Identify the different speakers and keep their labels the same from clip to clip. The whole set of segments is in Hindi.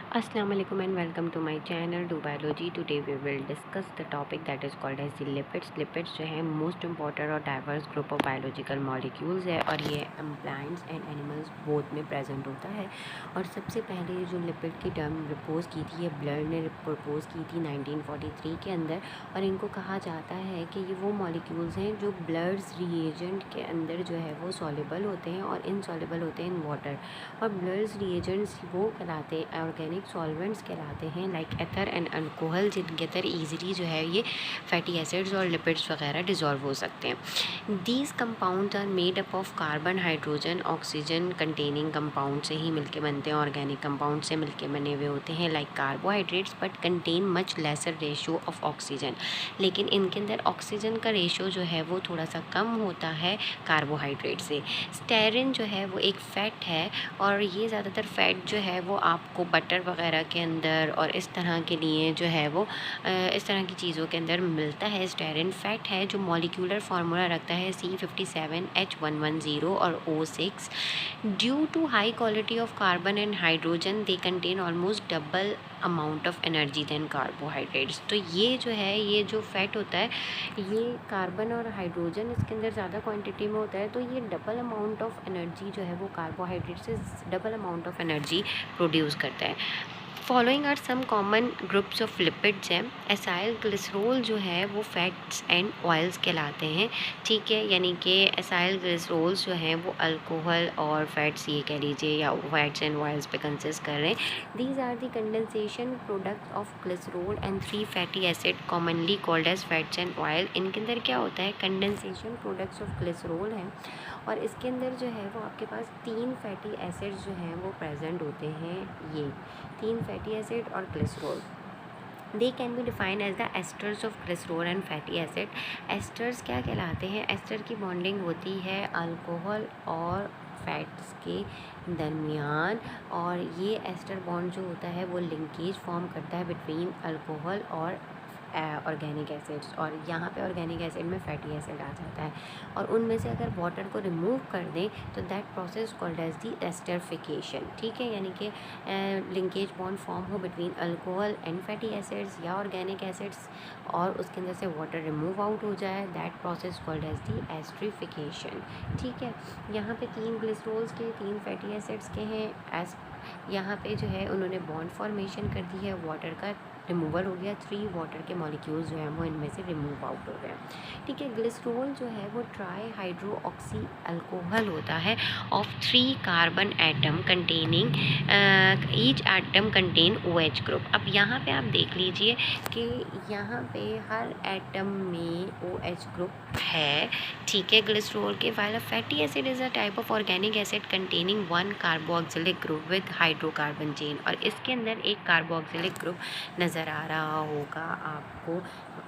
Speaker 1: Assalamu alaikum and welcome to my channel Do Biology. Today we will discuss the topic that is called as the lipids. Lipids जो है मोस्ट इम्पॉर्टेंट और diverse group of biological molecules है और ये प्लांट्स एंड एनिमल्स बोथ में प्रेजेंट होता है। और सबसे पहले जो लिपिड की टर्म प्रपोज की थी, ये ब्लर ने प्रपोज की थी 1943 के अंदर। और इनको कहा जाता है कि ये वो मॉलिक्यूल्स हैं जो ब्लर्स रिएजेंट के अंदर जो है वो सॉल्युबल होते हैं और इनसॉल्युबल होते हैं इन वाटर। और ब्लर्स रिएजेंट्स वो कहलाते हैं ऑर्गेनिक सॉल्वेंट्स कहलाते हैं लाइक एथर एंड अल्कोहल, जिनके अंदर ईजिली जो है ये फैटी एसिड्स और लिपिड्स वगैरह डिजॉल्व हो सकते हैं। These compounds are made up of carbon, hydrogen, oxygen containing compound से ही मिलके बनते हैं। ऑर्गेनिक कंपाउंड से मिलके बने हुए होते हैं like carbohydrates, but contain much laser ratio of oxygen. लेकिन इनके अंदर ऑक्सीजन का रेशियो जो है वो थोड़ा सा कम होता है कार्बोहाइड्रेट से। स्टेरिन जो है वो एक फ़ैट है और ये ज़्यादातर फ़ैट जो है वो आपको बटर वगैरह के अंदर और इस तरह के लिए जो है वो इस तरह की चीज़ों के अंदर मिलता है। स्टेरिन फ़ैट है जो मॉलिक्यूलर फार्मूला रखता है C57H110 और O6। Due to high quality of carbon and hydrogen they contain almost double amount of energy than carbohydrates. तो ये जो है, ये जो फैट होता है, ये कार्बन और हाइड्रोजन इसके अंदर ज़्यादा क्वांटिटी में होता है, तो ये डबल अमाउंट ऑफ एनर्जी जो है वो कार्बोहाइड्रेट से double amount of energy produce करता है। Following are some common groups of lipids हैं। एसाइल ग्लिसरॉल जो है वो फैट्स एंड ऑयल्स कहलाते हैं, ठीक है। यानी कि एसाइल ग्लिसरॉल्स जो हैं वो अल्कोहल और फैट्स, ये कह लीजिए, या फैट्स एंड ऑयल्स पे कंसिस्ट कर रहे हैं। These are the condensation products of glycerol and 3 fatty acid commonly called as fats and oil. इनके अंदर क्या होता है, कंडेंसेशन प्रोडक्ट्स ऑफ ग्लिसरॉल हैं और इसके अंदर जो है वो आपके पास 3 फैटी एसिड्स जो हैं वो प्रेजेंट होते हैं। ये 3 फैटी एसिड और glycerol, they can be define as the esters of glycerol and fatty acid. Esters क्या कहलाते हैं, एस्टर की बॉन्डिंग होती है अल्कोहल और फैट्स के दरमियान, और ये एस्टर बॉन्ड जो होता है वो लिंकेज फॉर्म करता है बिटवीन अल्कोहल और ऑर्गेनिक एसिड्स। और यहाँ पे ऑर्गेनिक एसिड में फैटी एसिड आ जाता है और उनमें से अगर वाटर को रिमूव कर दें तो that process called as the esterification, ठीक है। यानी कि लिंकेज बॉन्ड फॉर्म हो between alcohol and fatty acids या ऑर्गेनिक एसिड्स और उसके अंदर से वाटर रिमूव आउट हो जाए, that process called as the esterification, ठीक है। यहाँ पे 3 ग्लिसरॉल्स के, 3 फैटी एसिड्स के हैं। यहाँ पे जो है उन्होंने बॉन्ड फॉर्मेशन कर दी है, वाटर का रिमूवल हो गया, 3 वाटर के मॉलिक्यूल्स जो हैं वो इनमें से रिमूव आउट हो गए, ठीक है। ग्लिसरॉल जो है वो ट्राई हाइड्रो ऑक्सी अल्कोहल होता है of 3 carbon atom containing, each atom contain OH group. अब यहाँ पे आप देख लीजिए कि यहाँ पे हर एटम में OH ग्रुप है, ठीक है, ग्लिसरॉल के। While a fatty acid is a type of organic acid containing 1 carboxylic group with hydrocarbon chain. और इसके अंदर एक कार्बोक्सिलिक ग्रुप नज़र आ रहा होगा आपको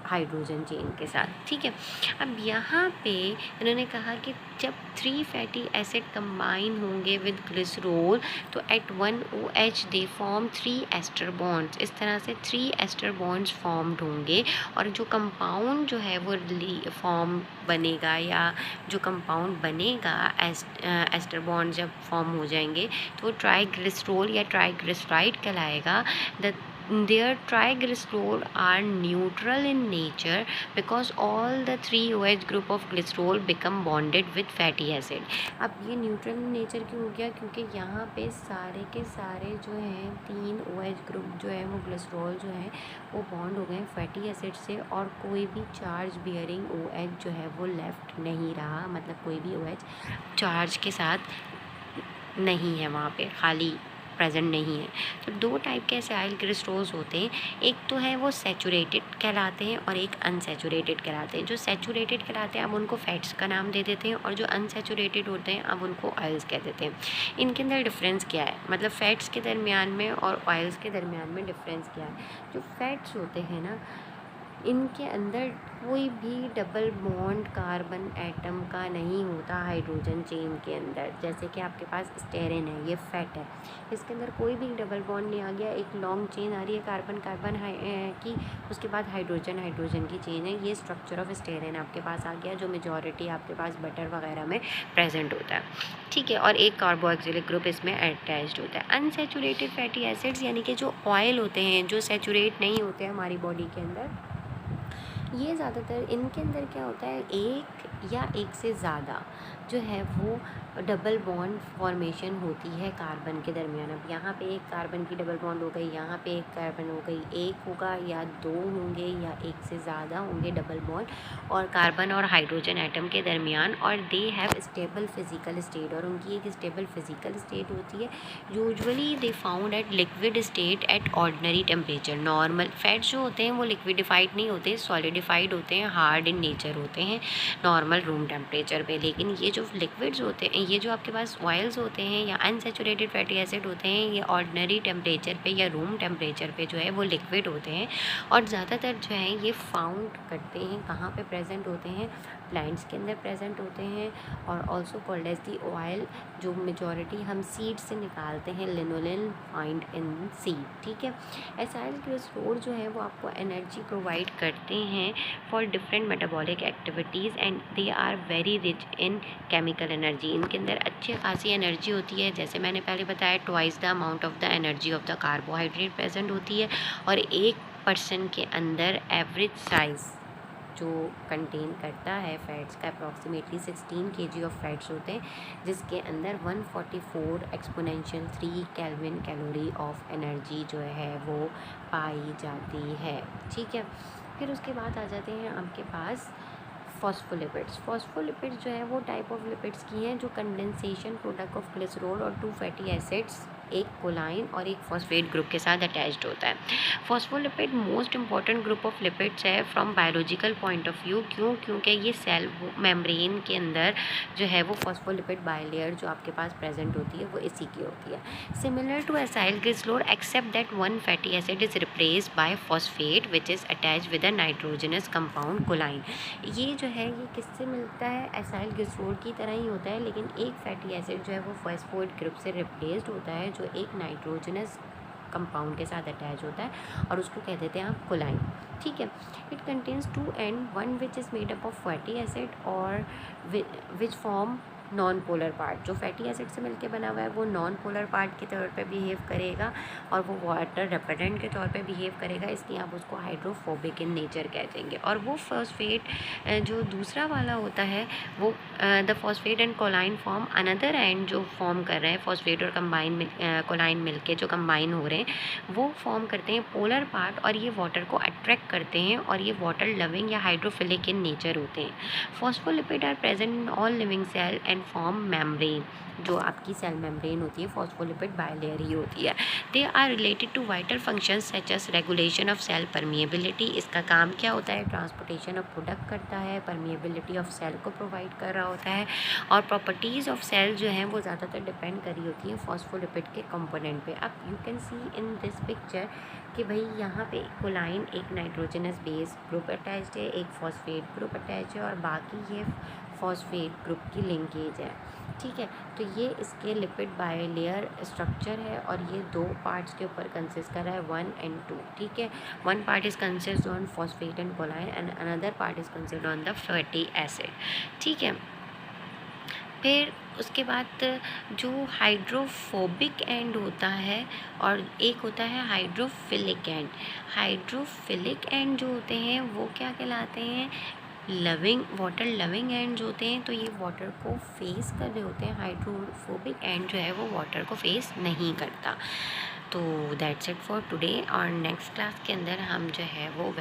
Speaker 1: हाइड्रोजन चेन के साथ, ठीक है। अब यहाँ पे इन्होंने कहा कि जब 3 फैटी एसिड कंबाइन होंगे विद ग्लिसरॉल तो at 1 OH they form 3 ester bonds. इस तरह से 3 एस्टर बॉन्ड्स फॉर्म्ड होंगे और जो कंपाउंड जो है वो फॉर्म बनेगा, या जो कंपाउंड बनेगा एस्टर बॉन्ड जब फॉर्म हो जाएंगे तो ट्राइग्लिसरॉल या ट्राइग्लिसराइड कहलाएगा। The Their triglycerol are neutral in nature because all the 3 OH group of glycerol become bonded with fatty acid। अब ये न्यूट्रल नेचर क्यों हो गया, क्योंकि यहाँ पे सारे के सारे जो हैं 3 OH ग्रुप जो है वो ग्लिसरॉल जो है वो बॉन्ड हो गए फैटी एसिड से और कोई भी चार्ज बियरिंग OH जो है वो लेफ्ट नहीं रहा, मतलब कोई भी OH चार्ज के साथ नहीं है, वहाँ पे खाली प्रेजेंट नहीं है। तो 2 टाइप के एसाइल ग्लिसरॉल्स होते हैं, एक तो है वो सैचुरेटेड कहलाते हैं और एक अनसैचुरेटेड कहलाते हैं। जो सैचुरेटेड कहलाते हैं अब उनको फैट्स का नाम दे देते हैं और जो अनसैचुरेटेड होते हैं अब उनको ऑयल्स कह देते हैं। इनके अंदर डिफरेंस क्या है, मतलब फैट्स के दरमियान में और ऑयल्स के दरमियान में डिफरेंस क्या है। जो फैट्स होते हैं ना, इनके अंदर कोई भी डबल बॉन्ड कार्बन एटम का नहीं होता हाइड्रोजन चेन के अंदर। जैसे कि आपके पास स्टेरिन है, ये फैट है, इसके अंदर कोई भी डबल बॉन्ड नहीं आ गया, एक लॉन्ग चेन आ रही है कार्बन कार्बन की, उसके बाद हाइड्रोजन हाइड्रोजन की चेन है। ये स्ट्रक्चर ऑफ स्टेरिन आपके पास आ गया, जो मेजॉरिटी आपके पास बटर वगैरह में प्रेजेंट होता है, ठीक है। और एक कार्बोक्सिलिक ग्रुप इसमें अटैच्ड होता है। अनसैचुरेटेड फैटी एसिड्स यानी कि जो ऑयल होते हैं, जो सैचुरेट नहीं होते हैं हमारी बॉडी के अंदर, ये ज़्यादातर इनके अंदर क्या होता है, एक या एक से ज़्यादा जो है वो डबल बॉन्ड फॉर्मेशन होती है कार्बन के दरमियान। अब यहाँ पे एक कार्बन की डबल बॉन्ड हो गई, यहाँ पे एक कार्बन हो गई, एक होगा या दो होंगे या एक से ज़्यादा होंगे डबल बॉन्ड और कार्बन और हाइड्रोजन एटम के दरमियान, और they have stable physical state, और उनकी एक स्टेबल फिजिकल स्टेट होती है। Usually they found at liquid state at ordinary temperature. Normal fats जो होते हैं वो लिक्विडिफाइड नहीं होते, सॉलिडिफाइड होते हैं, हार्ड इन नेचर होते हैं नॉर्मल रूम टेम्परेचर पे। लेकिन ये जो लिक्विड्स होते हैं, ये जो आपके पास ऑयल्स होते हैं या अनसैचुरेटेड फैटी एसिड होते हैं, ये ऑर्डिनरी टेम्परेचर पे या रूम टेम्परेचर पे जो है वो लिक्विड होते हैं, और ज़्यादातर जो है ये फाउंड करते हैं कहाँ पे प्रेजेंट होते हैं, प्लांट्स के अंदर प्रेजेंट होते हैं, और also called as the oil, जो मेजॉरिटी हम सीड से निकालते हैं, लिनोलिन फाइंड इन सीड, ठीक है। एसाइल ग्लिसरॉल जो है वो आपको एनर्जी प्रोवाइड करते हैं for different metabolic activities, and they are very rich in chemical energy. इनके अंदर अच्छी खासी एनर्जी होती है, जैसे मैंने पहले बताया, twice the amount of the energy of the carbohydrate present होती है, और एक पर्सन के अंदर एवरेज साइज़ जो कंटेन करता है फैट्स का अप्रॉक्सीमेटली 16 kg ऑफ फैट्स होते हैं, जिसके अंदर 144 exponential 3 kelvin calorie of energy जो है वो पाई जाती है, ठीक है। फिर उसके बाद आ जाते हैं आपके पास फॉस्फोलिपिड्स। फॉस्फोलिपिड्स जो है वो टाइप ऑफ लिपिड्स की हैं जो कंडेंसेशन प्रोडक्ट ऑफ ग्लिसरॉल और 2 फैटी एसिड्स, एक कोलाइन और एक फॉस्फेट ग्रुप के साथ अटैच्ड होता है। Phospholipid most important group of lipids है from biological point of view. क्योंकि ये सेल मेम्ब्रेन के अंदर जो है वो फॉस्फोलिपिड बाइलेयर जो आपके पास प्रेजेंट होती है वो इसी की होती है। Similar to acyl glycerol except that one fatty acid is replaced by phosphate which is attached with a nitrogenous compound choline. ये जो है ये किससे मिलता है, एसाइल ग्लिसरॉल की तरह ही होता है, लेकिन एक फैटी एसिड जो है वो फॉस्फेट ग्रुप से रिप्लेस्ड होता है, जो एक नाइट्रोजनस कंपाउंड के साथ अटैच होता है, और उसको कह देते हैं आप कोलाइन, ठीक है। It contains 2 and 1 which is made up of fatty acid और which form non polar part. जो फैटी एसिड से मिलके बना हुआ है वो नॉन पोलर पार्ट के तौर पे बिहेव करेगा, और वो वाटर रेपेडेंट के तौर पे बिहेव करेगा, इसलिए आप उसको हाइड्रोफोबिक इन नेचर कह देंगे। और वो फॉस्फेट जो दूसरा वाला होता है वो the phosphate and कोलाइन form another and, जो फॉर्म कर रहे हैं फॉस्फेट और कोलाइन मिलके जो कंबाइन हो रहे हैं वो फॉर्म करते हैं पोलर पार्ट, और ये वाटर को अट्रैक्ट करते हैं, और ये वाटर लविंग या हाइड्रोफिलिक इन नेचर होते हैं। Phospholipid are present in all living cell and form membrane. जो आपकी सेल मेम्ब्रेन होती है फॉस्फोलिपिड बाइलेयर ही होती है। They are related to vital functions such as regulation of cell permeability. इसका काम क्या होता है, ट्रांसपोर्टेशन ऑफ प्रोडक्ट करता है, परमिएबिलिटी ऑफ सेल को प्रोवाइड कर रहा होता है, और प्रॉपर्टीज़ ऑफ सेल जो हैं वो ज़्यादातर डिपेंड करी होती है फॉस्फोलिपिड के कंपोनेंट पे। अब you can see in this picture कि भाई यहाँ पे कोलाइन एक नाइट्रोजनस बेस ग्रुप अटैच्ड है, एक फॉस्फेट ग्रुप अटैच है, और बाकी ये फॉस्फेट ग्रुप की लिंकेज है, ठीक है। तो ये इसके लिपिड बाइलेयर स्ट्रक्चर है, और ये 2 पार्ट्स के ऊपर कंसिस्ट कर रहा है, 1 and 2, ठीक है। 1 part is consist on phosphate and कोलाइन and another part is consist on the fatty acid, ठीक है। फिर उसके बाद जो हाइड्रोफोबिक एंड होता है और एक होता है हाइड्रोफिलिक एंड। हाइड्रोफिलिक एंड जो होते हैं वो क्या कहलाते हैं, लविंग वाटर लविंग एंड जो होते हैं, तो ये वाटर को फेस कर रहे होते हैं। हाइड्रोफोबिक एंड जो है वो वाटर को फेस नहीं करता। तो दैट्स इट फॉर टुडे, और नेक्स्ट क्लास के अंदर हम जो है वो